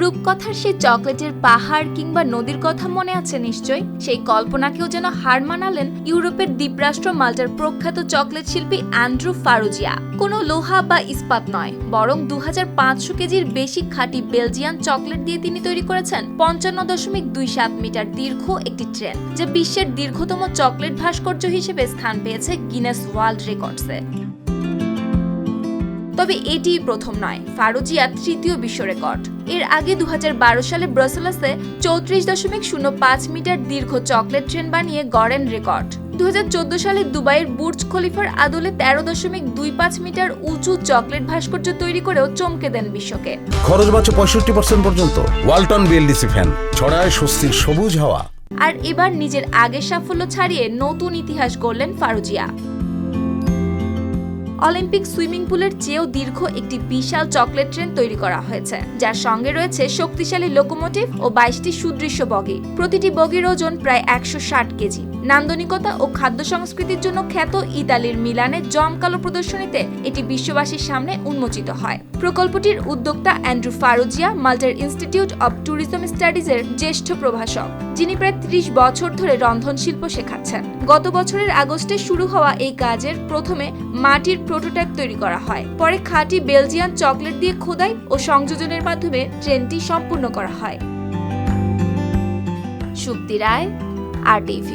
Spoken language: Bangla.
রূপকথার সেই চকলেটের পাহাড় কিংবা নদীর কথা মনে আছে নিশ্চয়। সেই কল্পনাকেও যেন হার মানালেন ইউরোপের দ্বীপরাষ্ট্র মাল্টার প্রখ্যাত চকলেট শিল্পী অ্যান্ড্রু ফারুজিয়া। কোনো লোহা বা ইস্পাত নয়, বরং 2500 কেজির বেশি খাঁটি বেলজিয়ান চকলেট দিয়ে তিনি তৈরি করেছেন 55.27 মিটার দীর্ঘ একটি ট্রেন, যা বিশ্বের দীর্ঘতম চকলেট ভাস্কর্য হিসেবে স্থান পেয়েছে গিনেস ওয়ার্ল্ড রেকর্ডসে। তবে এটিই প্রথম নয়, ফারুজিয়া তৃতীয় বিশ্ব রেকর্ড। এর আগে 2012 সালে ব্রাসেলসে 34.05 মিটার দীর্ঘ চকলেট ট্রেন বানিয়ে গড়েন রেকর্ড। 2014 সালে দুবাইয়ের বুর্জ খলিফার আদলে 13.25 মিটার উঁচু চকলেট ভাস্কর্য তৈরি করেও চমকে দেন বিশ্বকে। খরচ বাঁচে 65% পর্যন্ত। ওয়ালটন বিএলডিসি ফ্যান ছড়ায় স্বস্তির সবুজ হাওয়া। আর এবার নিজের আগের সাফল্য ছাড়িয়ে নতুন ইতিহাস গড়লেন ফারুজিয়া। অলিম্পিক সুইমিং পুলের চেয়েও দীর্ঘ একটি বিশাল চকলেট ট্রেন তৈরি করা হয়েছে, যার সঙ্গে রয়েছে শক্তিশালী লোকোমোটিভ ও 22টি সুদৃশ্য বগি। প্রতিটি বগির ওজন প্রায় 160 কেজি। নান্দনিকতা ও খাদ্য সংস্কৃতির জন্য খ্যাত ইতালির মিলানে জমকালো প্রদর্শনীতে এটি বিশ্ববাসীর সামনে উন্মোচিত হয়। প্রকল্পটির উদ্যোক্তা অ্যান্ড্রু ফারুজিয়া মাল্টার ইনস্টিটিউট অব ট্যুরিজম স্টাডিজের জ্যেষ্ঠ প্রভাষক, যিনি প্রায় 30 বছর ধরে রন্ধনশিল্প শেখাচ্ছেন। গত বছরের আগস্টে শুরু হওয়া এই কাজের প্রথমে মাটির প্রোটোটাইপ তৈরি করা হয়, পরে খাঁটি বেলজিয়ান চকলেট দিয়ে খোদাই ও সংযোজনের মাধ্যমে ট্রেনটি সম্পূর্ণ করা হয়। সুপ্তি রায়, RTV।